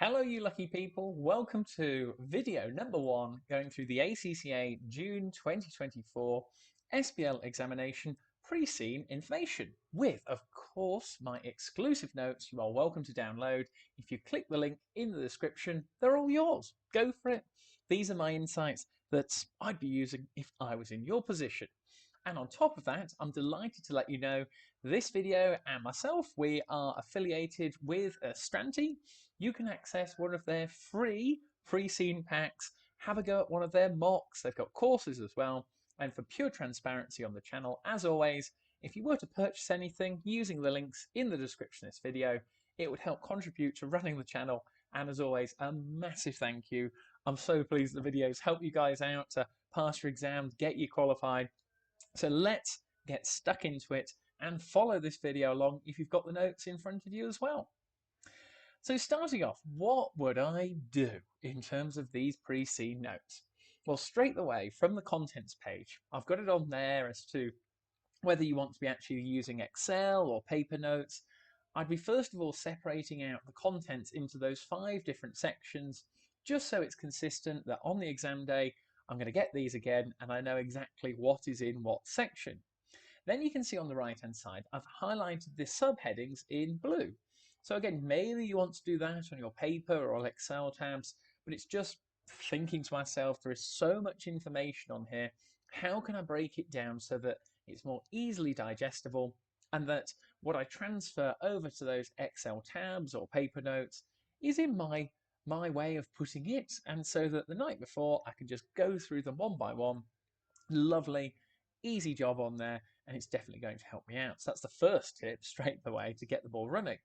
Hello, you lucky people. Welcome to video number 1 going through the ACCA June 2024 SBL examination pre-seen information with, of course, my exclusive notes you are welcome to download. If you click the link in the description, they're all yours. Go for it. These are my insights that I'd be using if I was in your position. And on top of that, I'm delighted to let you know this video and myself, we are affiliated with Stranti. You can access one of their free pre-seen packs, have a go at one of their mocks. They've got courses as well. And for pure transparency on the channel, as always, if you were to purchase anything using the links in the description of this video, it would help contribute to running the channel. And as always, a massive thank you. I'm so pleased the videos help you guys out to pass your exams, get you qualified. So let's get stuck into it and follow this video along if you've got the notes in front of you as well. So starting off, what would I do in terms of these pre-seen notes? Well, straight away from the contents page, I've got it on there as to whether you want to be actually using Excel or paper notes. I'd be first of all separating out the contents into those 5 different sections, just so it's consistent that on the exam day, I'm going to get these again and I know exactly what is in what section. Then you can see on the right hand side, I've highlighted the subheadings in blue. So again, maybe you want to do that on your paper or Excel tabs, but it's just thinking to myself, there is so much information on here. How can I break it down so that it's more easily digestible and that what I transfer over to those Excel tabs or paper notes is in my way of putting it, and so that the night before I can just go through them one by one. Lovely, easy job on there, and it's definitely going to help me out. So that's the first tip straight away to get the ball running.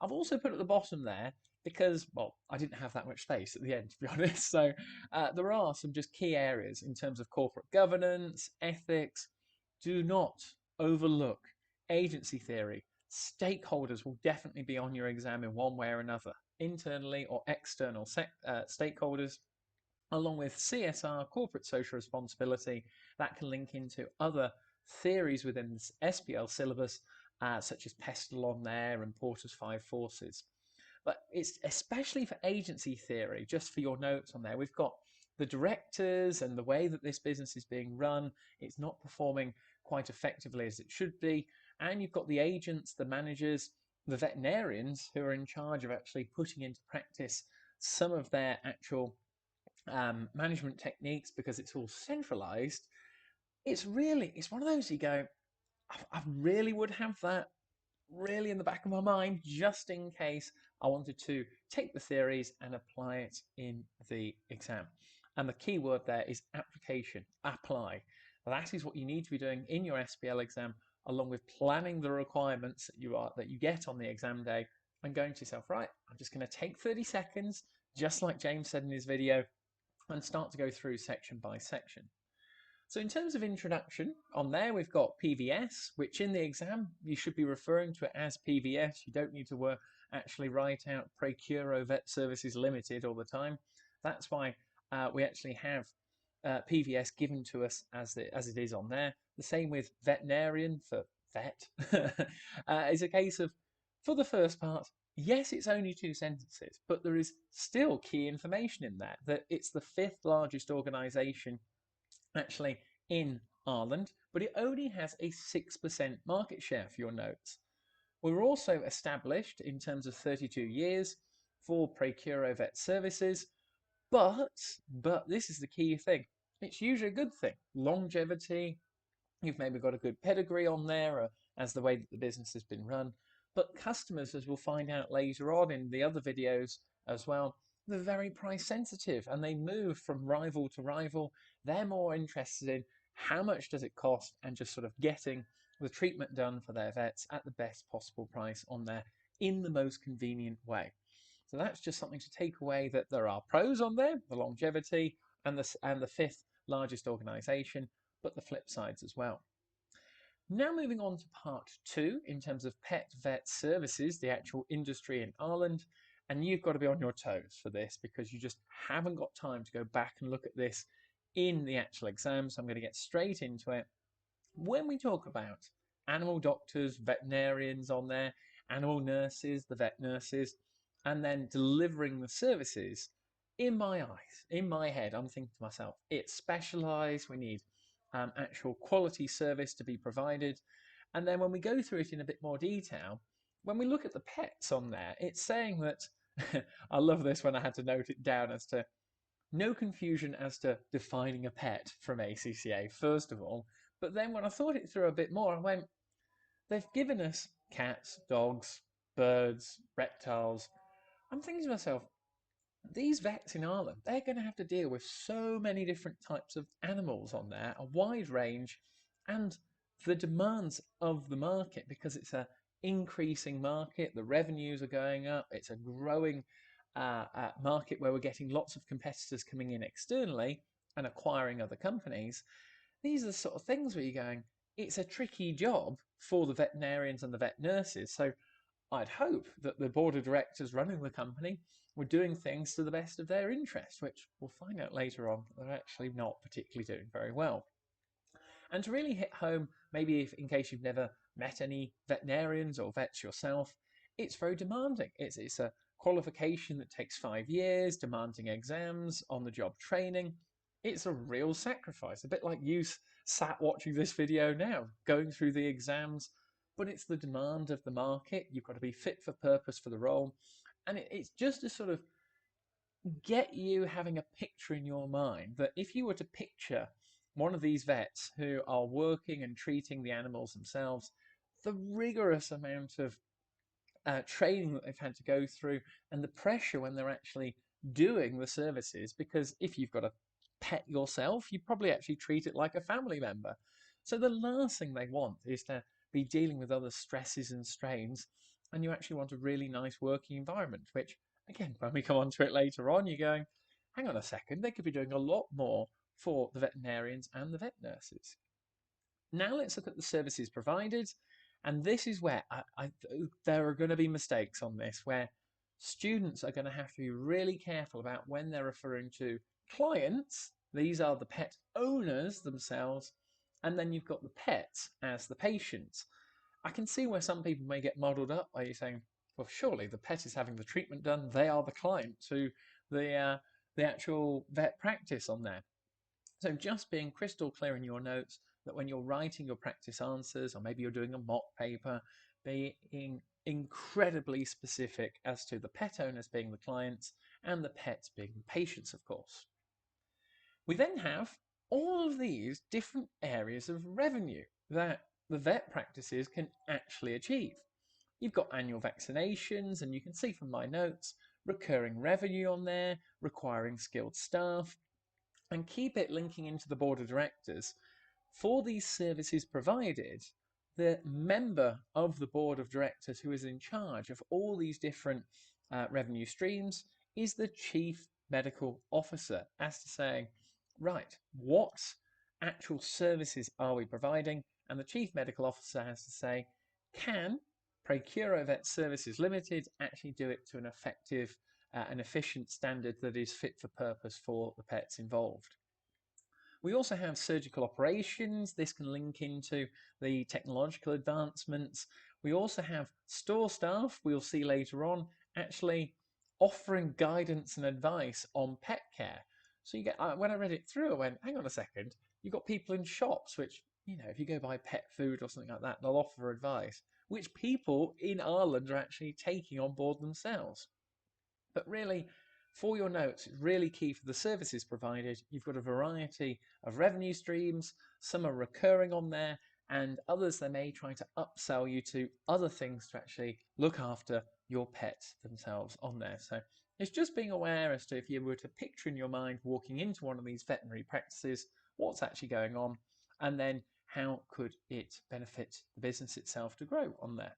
I've also put at the bottom there because, well, I didn't have that much space at the end, to be honest. So there are some just key areas in terms of corporate governance, ethics. Do not overlook agency theory. Stakeholders will definitely be on your exam in one way or another, internally or external stakeholders, along with CSR, corporate social responsibility. That can link into other theories within the SBL syllabus, such as Pestle on there and Porter's 5 Forces. But it's especially for agency theory, just for your notes on there. We've got the directors and the way that this business is being run. It's not performing quite effectively as it should be. And you've got the agents, the managers, the veterinarians who are in charge of actually putting into practice some of their actual management techniques, because it's all centralized. It's one of those you go, I really would have that really in the back of my mind, just in case I wanted to take the theories and apply it in the exam. And the key word there is application, apply. That is what you need to be doing in your SBL exam, along with planning the requirements that you get on the exam day, and going to yourself, right, I'm just going to take 30 seconds, just like James said in his video, and start to go through section by section. So in terms of introduction, on there we've got PVS, which in the exam you should be referring to it as PVS. You don't need to actually write out Praecuro Vet Services Ltd all the time. That's why we actually have PVS given to us as it is on there. The same with veterinarian for vet. Is a case of, for the first part, yes, it's only 2 sentences, but there is still key information in there, that it's the 5th largest organisation actually in Ireland, but it only has a 6% market share for your notes. We were also established in terms of 32 years for Praecuro Vet Services, but this is the key thing. It's usually a good thing. Longevity, you've maybe got a good pedigree on there as the way that the business has been run. But customers, as we'll find out later on in the other videos as well, they're very price sensitive and they move from rival to rival. They're more interested in how much does it cost and just sort of getting the treatment done for their vets at the best possible price on there in the most convenient way. So that's just something to take away, that there are pros on there, the longevity and the 5th largest organisation, but the flip sides as well. Now moving on to part 2 in terms of pet vet services, the actual industry in Ireland. And you've got to be on your toes for this, because you just haven't got time to go back and look at this in the actual exam. So I'm going to get straight into it. When we talk about animal doctors, veterinarians on there, animal nurses, the vet nurses, and then delivering the services. In my eyes, in my head, I'm thinking to myself, it's specialized. We need actual quality service to be provided. And then when we go through it in a bit more detail, when we look at the pets on there, it's saying that I love this when I had to note it down as to no confusion as to defining a pet from ACCA, first of all. But then when I thought it through a bit more, I went, they've given us cats, dogs, birds, reptiles. I'm thinking to myself, these vets in Ireland, they're going to have to deal with so many different types of animals on there, a wide range, and the demands of the market, because it's a increasing market, the revenues are going up, it's a growing market where we're getting lots of competitors coming in externally and acquiring other companies. These are the sort of things where you're going, it's a tricky job for the veterinarians and the vet nurses. So I'd hope that the board of directors running the company were doing things to the best of their interest, which we'll find out later on they're actually not particularly doing very well. And to really hit home, maybe if, in case you've never met any veterinarians or vets yourself, it's very demanding. It's a qualification that takes 5 years, demanding exams, on-the-job training. It's a real sacrifice, a bit like you sat watching this video now, going through the exams, but it's the demand of the market. You've got to be fit for purpose for the role. And it's just to sort of get you having a picture in your mind that if you were to picture one of these vets who are working and treating the animals themselves, the rigorous amount of training that they've had to go through and the pressure when they're actually doing the services, because if you've got a pet yourself, you probably actually treat it like a family member. So the last thing they want is to be dealing with other stresses and strains, and you actually want a really nice working environment, which, again, when we come on to it later on, you're going, hang on a second, they could be doing a lot more for the veterinarians and the vet nurses. Now let's look at the services provided, and this is where there are going to be mistakes on this, where students are going to have to be really careful about when they're referring to clients. These are the pet owners themselves, and then you've got the pets as the patients. I can see where some people may get muddled up by you saying, well, surely the pet is having the treatment done, they are the client to the actual vet practice on there. So just being crystal clear in your notes that when you're writing your practice answers, or maybe you're doing a mock paper, being incredibly specific as to the pet owners being the clients and the pets being the patients, of course. We then have all of these different areas of revenue that the vet practices can actually achieve. You've got annual vaccinations, and you can see from my notes, recurring revenue on there, requiring skilled staff, and keep it linking into the board of directors. For these services provided, the member of the board of directors who is in charge of all these different revenue streams is the chief medical officer, as to saying, right, what actual services are we providing? And the chief medical officer has to say, can Praecuro Vet Services Ltd actually do it to an effective and efficient standard that is fit for purpose for the pets involved? We also have surgical operations. This can link into the technological advancements. We also have store staff, we'll see later on, actually offering guidance and advice on pet care. So you get, when I read it through, I went, hang on a second, you've got people in shops which, you know, if you go buy pet food or something like that, they'll offer advice, which people in Ireland are actually taking on board themselves. But really, for your notes, it's really key for the services provided. You've got a variety of revenue streams. Some are recurring on there, and others they may try to upsell you to other things to actually look after your pets themselves on there. So it's just being aware as to, if you were to picture in your mind walking into one of these veterinary practices, what's actually going on, and then how could it benefit the business itself to grow on there.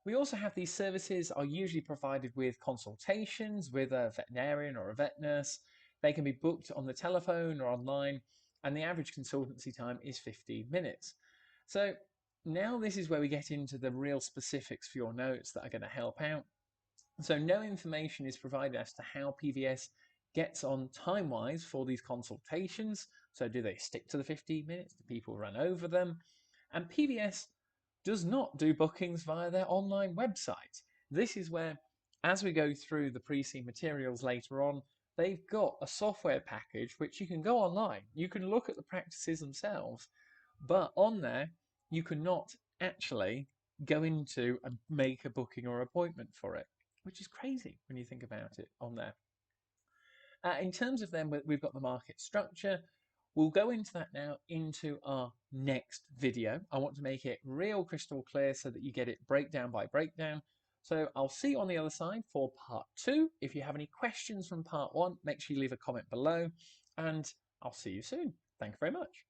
We also have these services are usually provided with consultations with a veterinarian or a vet nurse. They can be booked on the telephone or online, and the average consultancy time is 15 minutes. So now this is where we get into the real specifics for your notes that are going to help out. So no information is provided as to how PVS gets on time-wise for these consultations. So do they stick to the 15 minutes? Do people run over them? And PVS does not do bookings via their online website. This is where as we go through the pre-seen materials later on, they've got a software package which you can go online. You can look at the practices themselves, but on there you cannot actually go into and make a booking or appointment for it, which is crazy when you think about it on there. In terms of then, we've got the market structure. We'll go into that now into our next video. I want to make it real crystal clear so that you get it breakdown by breakdown. So I'll see you on the other side for part 2. If you have any questions from part 1, make sure you leave a comment below, and I'll see you soon. Thank you very much.